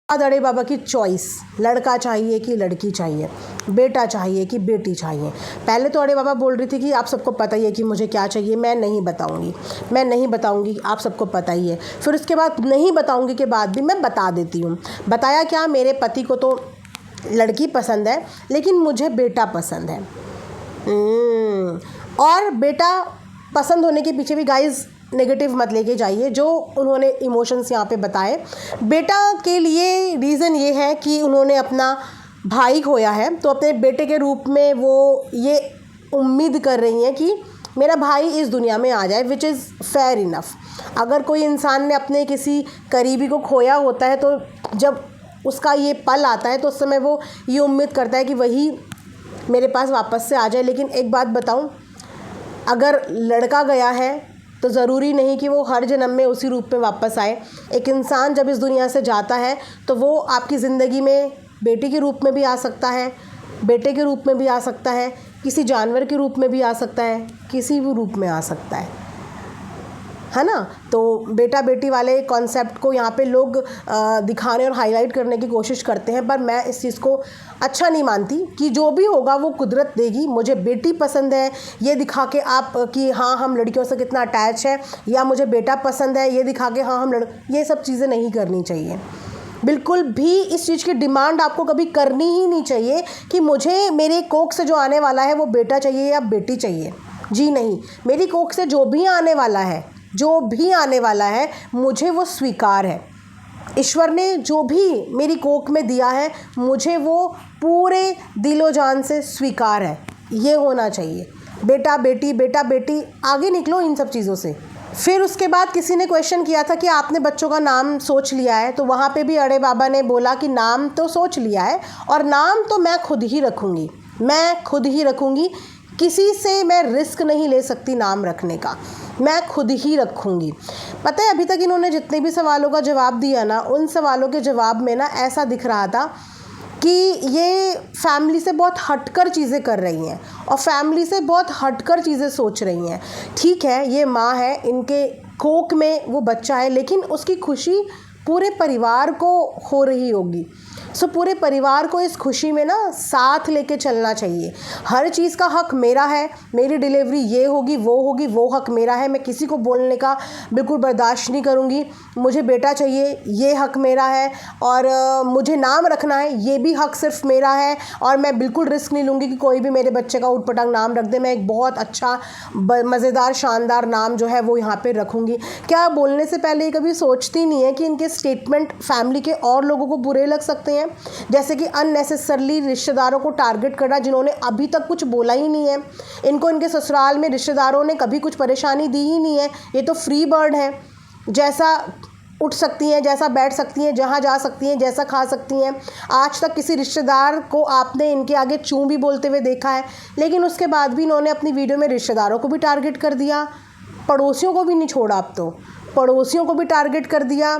अड़े बाबा की चॉइस, लड़का चाहिए कि लड़की चाहिए, बेटा चाहिए कि बेटी चाहिए। पहले तो अड़े बाबा बोल रही थी कि आप सबको पता ही है कि मुझे क्या चाहिए, मैं नहीं बताऊंगी, आप सबको पता ही है। फिर उसके बाद नहीं बताऊंगी के बाद भी मैं बता देती हूँ। बताया क्या, मेरे पति को तो लड़की पसंद है लेकिन मुझे बेटा पसंद है। और बेटा पसंद होने के पीछे भी गाइज़ नेगेटिव मत लेके जाइए, जो उन्होंने इमोशंस यहाँ पे बताए। बेटा के लिए रीज़न ये है कि उन्होंने अपना भाई खोया है, तो अपने बेटे के रूप में वो ये उम्मीद कर रही हैं कि मेरा भाई इस दुनिया में आ जाए, विच इज़ फेयर इनफ। अगर कोई इंसान ने अपने किसी करीबी को खोया होता है तो जब उसका ये पल आता है तो उस समय वो ये उम्मीद करता है कि वही मेरे पास वापस से आ जाए। लेकिन एक बात बताऊँ, अगर लड़का गया है तो ज़रूरी नहीं कि वो हर जन्म में उसी रूप में वापस आए। एक इंसान जब इस दुनिया से जाता है तो वो आपकी ज़िंदगी में बेटी के रूप में भी आ सकता है, बेटे के रूप में भी आ सकता है, किसी जानवर के रूप में भी आ सकता है, किसी भी रूप में आ सकता है ना। तो बेटा बेटी वाले कॉन्सेप्ट को यहाँ पे लोग दिखाने और हाईलाइट करने की कोशिश करते हैं, पर मैं इस चीज़ को अच्छा नहीं मानती कि जो भी होगा वो कुदरत देगी। मुझे बेटी पसंद है ये दिखा के आप कि हाँ हम लड़कियों से कितना अटैच है, या मुझे बेटा पसंद है ये दिखा के हाँ ये सब चीज़ें नहीं करनी चाहिए। बिल्कुल भी इस चीज़ की डिमांड आपको कभी करनी ही नहीं चाहिए कि मुझे मेरे कोख से जो आने वाला है वो बेटा चाहिए या बेटी चाहिए। जी नहीं, मेरी कोख से जो भी आने वाला है मुझे वो स्वीकार है। ईश्वर ने जो भी मेरी कोख में दिया है मुझे वो पूरे दिलो जान से स्वीकार है। ये होना चाहिए। बेटा बेटी आगे निकलो इन सब चीज़ों से। फिर उसके बाद किसी ने क्वेश्चन किया था कि आपने बच्चों का नाम सोच लिया है, तो वहाँ पे भी अड़े बाबा ने बोला कि नाम तो सोच लिया है और नाम तो मैं खुद ही रखूँगी। किसी से मैं रिस्क नहीं ले सकती नाम रखने का, मैं खुद ही रखूँगी। पता है अभी तक इन्होंने जितने भी सवालों का जवाब दिया ना, उन सवालों के जवाब में ना ऐसा दिख रहा था कि ये फैमिली से बहुत हटकर चीज़ें कर रही हैं और फैमिली से बहुत हटकर चीज़ें सोच रही हैं। ठीक है, ये माँ है, इनके कोख में वो बच्चा है, लेकिन उसकी खुशी पूरे परिवार को हो रही होगी। सो पूरे परिवार को इस खुशी में ना साथ लेके चलना चाहिए। हर चीज़ का हक मेरा है, मेरी डिलीवरी ये होगी, वो हक मेरा है। मैं किसी को बोलने का बिल्कुल बर्दाश्त नहीं करूँगी। मुझे बेटा चाहिए, ये हक मेरा है, और मुझे नाम रखना है, ये भी हक सिर्फ मेरा है। और मैं बिल्कुल रिस्क नहीं लूँगी कि कोई भी मेरे बच्चे का ऊटपटांग नाम रख दे। मैं एक बहुत अच्छा मज़ेदार शानदार नाम जो है वो यहाँ पर रखूँगी। क्या बोलने से पहले ये कभी सोचती नहीं है कि इनके स्टेटमेंट फैमिली के और लोगों को बुरे लग सकते हैं? जैसे कि अननेसेसरली रिश्तेदारों को टारगेट करना, जिन्होंने अभी तक कुछ बोला ही नहीं है। इनको इनके ससुराल में रिश्तेदारों ने कभी कुछ परेशानी दी ही नहीं है। ये तो फ्री बर्ड है, जैसा उठ सकती हैं, जैसा बैठ सकती हैं, जहाँ जा सकती हैं, जैसा खा सकती हैं। आज तक किसी रिश्तेदार को आपने इनके आगे चूँ भी बोलते हुए देखा है? लेकिन उसके बाद भी इन्होंने अपनी वीडियो में रिश्तेदारों को भी टारगेट कर दिया, पड़ोसियों को भी नहीं छोड़ा। अब तो पड़ोसियों को भी टारगेट कर दिया,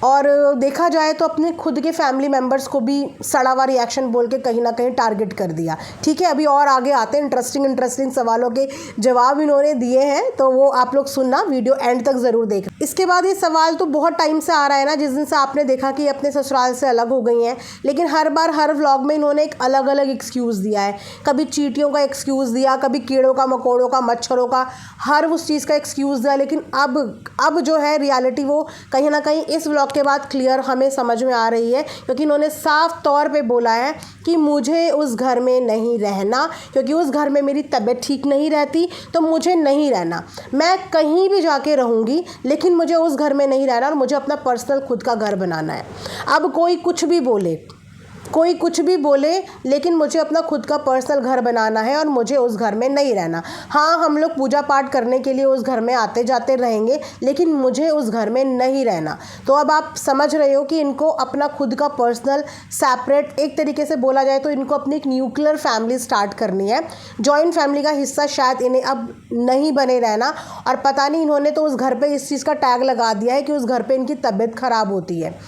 और देखा जाए तो अपने खुद के फैमिली मेम्बर्स को भी सड़ा हुआ रिएक्शन बोल के कहीं ना कहीं टारगेट कर दिया। ठीक है, अभी और आगे आते हैं, इंटरेस्टिंग सवालों के जवाब इन्होंने दिए हैं, तो वो आप लोग सुनना, वीडियो एंड तक ज़रूर देखना। इसके बाद ये सवाल तो बहुत टाइम से आ रहा है ना, जिस दिन से आपने देखा कि अपने ससुराल से अलग हो गई हैं, लेकिन हर बार हर व्लॉग में इन्होंने एक अलग अलग एक्सक्यूज़ दिया है। कभी चींटियों का एक्सक्यूज़ दिया, कभी कीड़ों का, मकोड़ों का, मच्छरों का, हर उस चीज़ का एक्सक्यूज़ दिया। लेकिन अब जो है रियलिटी वो कहीं ना कहीं इस व्लॉग के बाद क्लियर हमें समझ में आ रही है, क्योंकि इन्होंने साफ तौर पे बोला है कि मुझे उस घर में नहीं रहना, क्योंकि उस घर में मेरी तबीयत ठीक नहीं रहती, तो मुझे नहीं रहना। मैं कहीं भी जाके रहूँगी, लेकिन मुझे उस घर में नहीं रहना और मुझे अपना पर्सनल खुद का घर बनाना है। अब कोई कुछ भी बोले, लेकिन मुझे अपना खुद का पर्सनल घर बनाना है और मुझे उस घर में नहीं रहना। हाँ, हम लोग पूजा पाठ करने के लिए उस घर में आते जाते रहेंगे, लेकिन मुझे उस घर में नहीं रहना। तो अब आप समझ रहे हो कि इनको अपना खुद का पर्सनल सेपरेट, एक तरीके से बोला जाए तो इनको अपनी एक न्यूक्लियर फैमिली स्टार्ट करनी है। जॉइंट फैमिली का हिस्सा शायद इन्हें अब नहीं बने रहना। और पता नहीं इन्होंने तो उस घर पर इस चीज़ का टैग लगा दिया है कि उस घर पर इनकी तबीयत ख़राब होती है।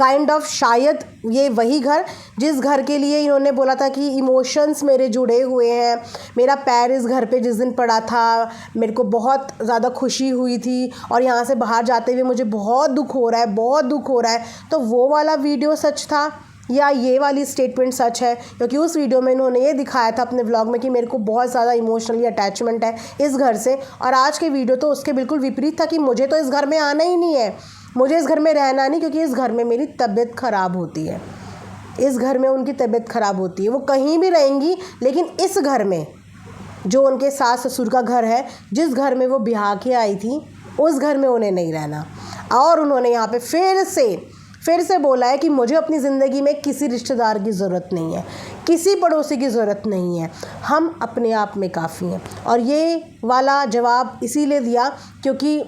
काइंड ऑफ शायद ये वही घर जिस घर के लिए इन्होंने बोला था कि इमोशंस मेरे जुड़े हुए हैं, मेरा पैर इस घर पे जिस दिन पड़ा था मेरे को बहुत ज़्यादा खुशी हुई थी और यहाँ से बाहर जाते हुए मुझे बहुत दुख हो रहा है, बहुत दुख हो रहा है। तो वो वाला वीडियो सच था या ये वाली स्टेटमेंट सच है? क्योंकि उस वीडियो में इन्होंने ये दिखाया था अपने व्लॉग में कि मेरे को बहुत ज़्यादा इमोशनली अटैचमेंट है इस घर से, और आज के वीडियो तो उसके बिल्कुल विपरीत था कि मुझे तो इस घर में आना ही नहीं है, मुझे इस घर में रहना नहीं, क्योंकि इस घर में मेरी तबीयत ख़राब होती है। इस घर में उनकी तबीयत ख़राब होती है, वो कहीं भी रहेंगी लेकिन इस घर में, जो उनके सास ससुर का घर है, जिस घर में वो ब्याह के आई थी, उस घर में उन्हें नहीं रहना। और उन्होंने यहाँ पे फिर से बोला है कि मुझे अपनी ज़िंदगी में किसी रिश्तेदार की ज़रूरत नहीं है, किसी पड़ोसी की ज़रूरत नहीं है, हम अपने आप में काफ़ी हैं। और ये वाला जवाब इसीलिए दिया क्योंकि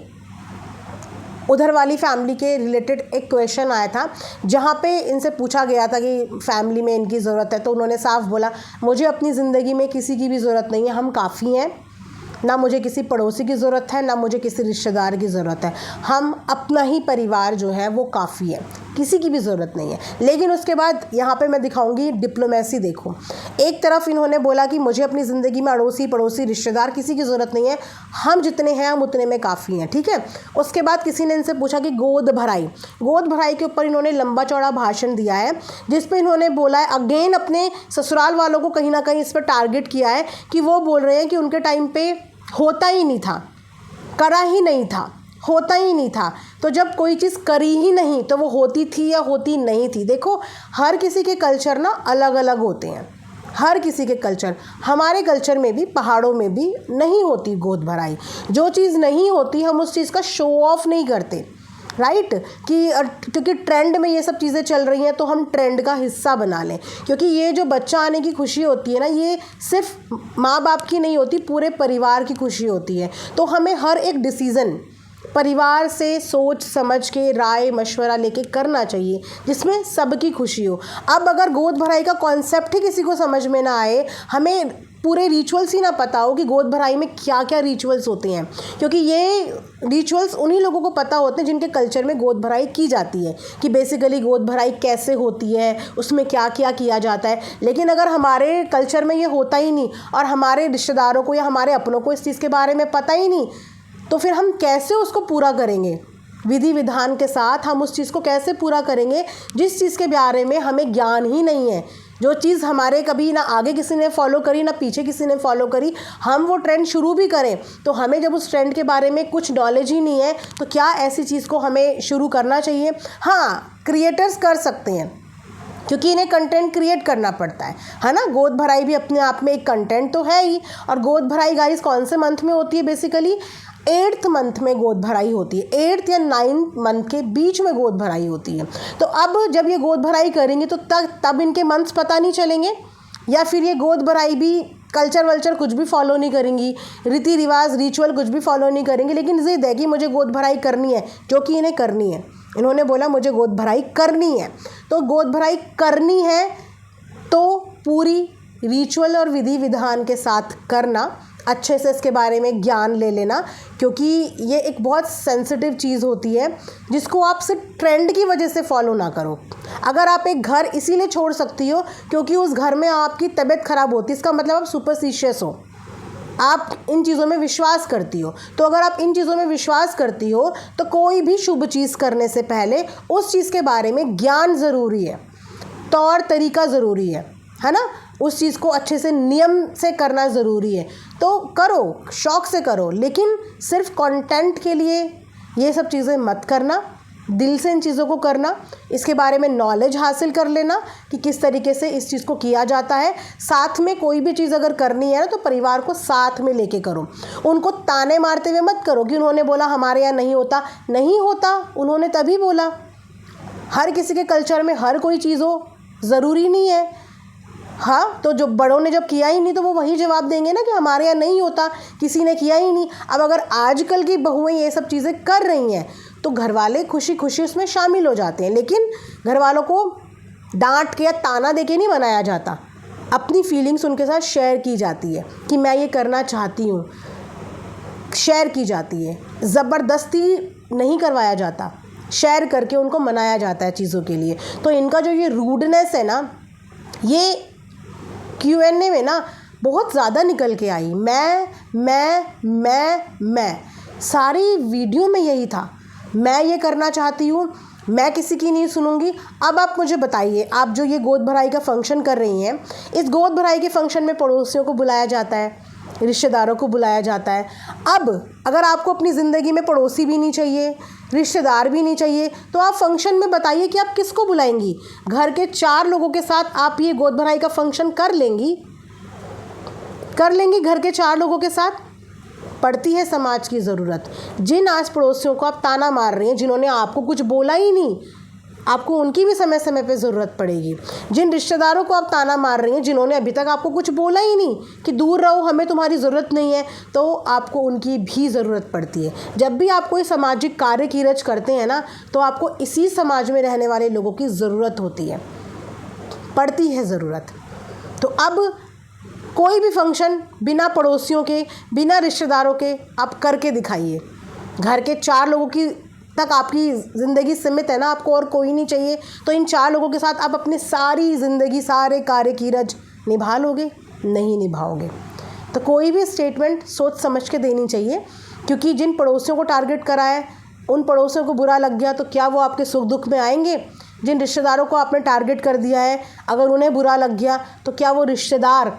उधर वाली फैमिली के रिलेटेड एक क्वेश्चन आया था जहाँ पे इनसे पूछा गया था कि फैमिली में इनकी ज़रूरत है, तो उन्होंने साफ बोला मुझे अपनी ज़िंदगी में किसी की भी ज़रूरत नहीं है, हम काफ़ी हैं, ना मुझे किसी पड़ोसी की ज़रूरत है, ना मुझे किसी रिश्तेदार की ज़रूरत है, हम अपना ही परिवार जो है वो काफ़ी है, किसी की भी ज़रूरत नहीं है। लेकिन उसके बाद यहाँ पे मैं दिखाऊंगी डिप्लोमेसी। देखो, एक तरफ इन्होंने बोला कि मुझे अपनी ज़िंदगी में अड़ोसी पड़ोसी रिश्तेदार किसी की ज़रूरत नहीं है, हम जितने हैं हम उतने में काफ़ी हैं, ठीक है। उसके बाद किसी ने इनसे पूछा कि गोद भराई के ऊपर इन्होंने लंबा चौड़ा भाषण दिया है, जिस पर इन्होंने बोला है, अगेन अपने ससुराल वालों को कहीं ना कहीं इस पर टारगेट किया है कि वो बोल रहे हैं कि उनके टाइम पे होता ही नहीं था, करा ही नहीं था, होता ही नहीं था। तो जब कोई चीज़ करी ही नहीं तो वो होती थी या होती नहीं थी। देखो, हर किसी के कल्चर ना अलग अलग होते हैं, हर किसी के कल्चर, हमारे कल्चर में भी पहाड़ों में भी नहीं होती गोद भराई। जो चीज़ नहीं होती हम उस चीज़ का शो ऑफ नहीं करते, राइट, कि क्योंकि ट्रेंड में ये सब चीज़ें चल रही हैं तो हम ट्रेंड का हिस्सा बना लें। क्योंकि ये जो बच्चा आने की खुशी होती है ना, ये सिर्फ माँ बाप की नहीं होती, पूरे परिवार की खुशी होती है। तो हमें हर एक डिसीज़न परिवार से सोच समझ के राय मशवरा लेके करना चाहिए जिसमें सबकी खुशी हो। अब अगर गोद भराई का कॉन्सेप्ट ही किसी को समझ में ना आए, हमें पूरे रिचुअल्स ही ना पता हो कि गोद भराई में क्या क्या रिचुअल्स होते हैं, क्योंकि ये रिचुअल्स उन्हीं लोगों को पता होते हैं जिनके कल्चर में गोद भराई की जाती है, कि बेसिकली गोद भराई कैसे होती है, उसमें क्या क्या किया जाता है। लेकिन अगर हमारे कल्चर में ये होता ही नहीं और हमारे रिश्तेदारों को या हमारे अपनों को इस चीज़ के बारे में पता ही नहीं, तो फिर हम कैसे उसको पूरा करेंगे? विधि विधान के साथ हम उस चीज़ को कैसे पूरा करेंगे जिस चीज़ के बारे में हमें ज्ञान ही नहीं है, जो चीज़ हमारे कभी ना आगे किसी ने फॉलो करी ना पीछे किसी ने फॉलो करी, हम वो ट्रेंड शुरू भी करें तो हमें जब उस ट्रेंड के बारे में कुछ नॉलेज ही नहीं है, तो क्या ऐसी चीज़ को हमें शुरू करना चाहिए? हाँ, क्रिएटर्स कर सकते हैं क्योंकि इन्हें कंटेंट क्रिएट करना पड़ता है ना। गोद भराई भी अपने आप में एक कंटेंट तो है ही। और गोद भराई गाइस कौन से मंथ में होती है? बेसिकली 8th मंथ में गोद भराई होती है, 8th या 9th मंथ के बीच में गोद भराई होती है। तो अब जब ये गोद भराई करेंगे तो तब इनके मंथ्स पता नहीं चलेंगे, या फिर ये गोद भराई भी कल्चर वल्चर कुछ भी फॉलो नहीं करेंगी, रीति रिवाज रिचुअल कुछ भी फॉलो नहीं करेंगी, लेकिन जिद है कि मुझे गोद भराई करनी है, जो कि इन्हें करनी है। इन्होंने बोला मुझे गोद भराई करनी है, तो गोद भराई करनी है तो पूरी रिचुअल और विधि विधान के साथ करना, अच्छे से इसके बारे में ज्ञान ले लेना, क्योंकि ये एक बहुत सेंसिटिव चीज़ होती है जिसको आप सिर्फ ट्रेंड की वजह से फॉलो ना करो। अगर आप एक घर इसीलिए छोड़ सकती हो क्योंकि उस घर में आपकी तबीयत ख़राब होती है, इसका मतलब आप सुपरस्टिशियस हो, आप इन चीज़ों में विश्वास करती हो। तो अगर आप इन चीज़ों में विश्वास करती हो तो कोई भी शुभ चीज़ करने से पहले उस चीज़ के बारे में ज्ञान ज़रूरी है, तौर तरीका ज़रूरी है ना, उस चीज़ को अच्छे से नियम से करना ज़रूरी है। तो करो, शौक़ से करो, लेकिन सिर्फ कंटेंट के लिए ये सब चीज़ें मत करना, दिल से इन चीज़ों को करना, इसके बारे में नॉलेज हासिल कर लेना कि किस तरीके से इस चीज़ को किया जाता है। साथ में कोई भी चीज़ अगर करनी है ना तो परिवार को साथ में लेके करो, उनको ताने मारते हुए मत करो कि उन्होंने बोला हमारे यहाँ नहीं होता। नहीं होता उन्होंने तभी बोला, हर किसी के कल्चर में हर कोई चीज़ हो ज़रूरी नहीं है। हाँ, तो जो बड़ों ने जब किया ही नहीं तो वो वही जवाब देंगे ना कि हमारे यहाँ नहीं होता, किसी ने किया ही नहीं। अब अगर आजकल की बहुएं ये सब चीज़ें कर रही हैं तो घर वाले खुशी खुशी उसमें शामिल हो जाते हैं, लेकिन घर वालों को डांट के या ताना दे के नहीं मनाया जाता, अपनी फीलिंग्स उनके साथ शेयर की जाती है कि मैं ये करना चाहती हूँ, शेयर की जाती है, ज़बरदस्ती नहीं करवाया जाता। शेयर करके उनको मनाया जाता है चीज़ों के लिए। तो इनका जो ये रूडनेस है ना, ये Q&A में ना बहुत ज़्यादा निकल के आई। मैं सारी वीडियो में यही था, मैं ये करना चाहती हूँ, मैं किसी की नहीं सुनूंगी। अब आप मुझे बताइए, आप जो ये गोद भराई का फंक्शन कर रही हैं, इस गोद भराई के फंक्शन में पड़ोसियों को बुलाया जाता है, रिश्तेदारों को बुलाया जाता है। अब अगर आपको अपनी ज़िंदगी में पड़ोसी भी नहीं चाहिए, रिश्तेदार भी नहीं चाहिए, तो आप फंक्शन में बताइए कि आप किसको बुलाएंगी। घर के 4 लोगों के साथ आप ये गोद भराई का फंक्शन कर लेंगी घर के 4 लोगों के साथ? पड़ती है समाज की ज़रूरत। जिन आस पड़ोसियों को आप ताना मार रही हैं, जिन्होंने आपको कुछ बोला ही नहीं, आपको उनकी भी समय समय पे ज़रूरत पड़ेगी। जिन रिश्तेदारों को आप ताना मार रही हैं, जिन्होंने अभी तक आपको कुछ बोला ही नहीं कि दूर रहो, हमें तुम्हारी ज़रूरत नहीं है, तो आपको उनकी भी ज़रूरत पड़ती है। जब भी आप कोई सामाजिक कार्य कीरज करते हैं ना, तो आपको इसी समाज में रहने वाले लोगों की ज़रूरत होती है, पड़ती है ज़रूरत। तो अब कोई भी फंक्शन बिना पड़ोसियों के, बिना रिश्तेदारों के आप करके दिखाइए। घर के 4 लोगों की तक आपकी ज़िंदगी सीमित है ना, आपको और कोई नहीं चाहिए, तो इन 4 लोगों के साथ आप अपनी सारी ज़िंदगी, सारे कार्य कीरज निभा लोगे? नहीं निभाओगे। तो कोई भी स्टेटमेंट सोच समझ के देनी चाहिए, क्योंकि जिन पड़ोसियों को टारगेट करा है, उन पड़ोसियों को बुरा लग गया तो क्या वो आपके सुख दुख में आएंगे? जिन रिश्तेदारों को आपने टारगेट कर दिया है, अगर उन्हें बुरा लग गया तो क्या वो रिश्तेदार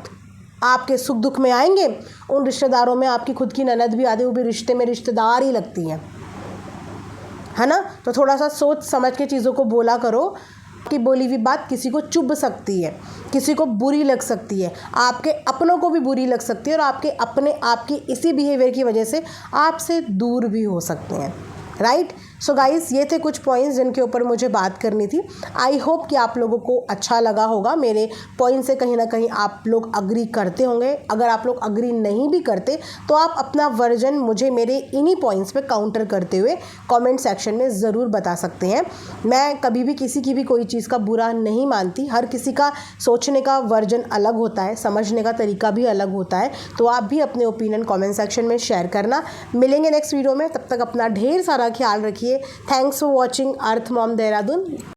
आपके सुख दुख में आएंगे? उन रिश्तेदारों में आपकी खुद की ननद भी आती है, वो भी रिश्ते में रिश्तेदार ही लगती हैं, है ना। तो थोड़ा सा सोच समझ के चीज़ों को बोला करो। कि बोली हुई बात किसी को चुभ सकती है, किसी को बुरी लग सकती है, आपके अपनों को भी बुरी लग सकती है, और आपके अपने आपकी इसी बिहेवियर की वजह से आपसे दूर भी हो सकते हैं, राइट। सो गाइस, ये थे कुछ पॉइंट्स जिनके ऊपर मुझे बात करनी थी। आई होप कि आप लोगों को अच्छा लगा होगा। मेरे पॉइंट से कहीं ना कहीं आप लोग अग्री करते होंगे। अगर आप लोग अग्री नहीं भी करते तो आप अपना वर्जन मुझे मेरे इन्हीं पॉइंट्स पे काउंटर करते हुए कमेंट सेक्शन में ज़रूर बता सकते हैं। मैं कभी भी किसी की भी कोई चीज़ का बुरा नहीं मानती। हर किसी का सोचने का वर्जन अलग होता है, समझने का तरीका भी अलग होता है। तो आप भी अपने ओपिनियन कमेंट सेक्शन में शेयर करना। मिलेंगे नेक्स्ट वीडियो में, तब तक अपना ढेर सारा ख्याल रखिए। Thanks for watching earth mom Dehradun.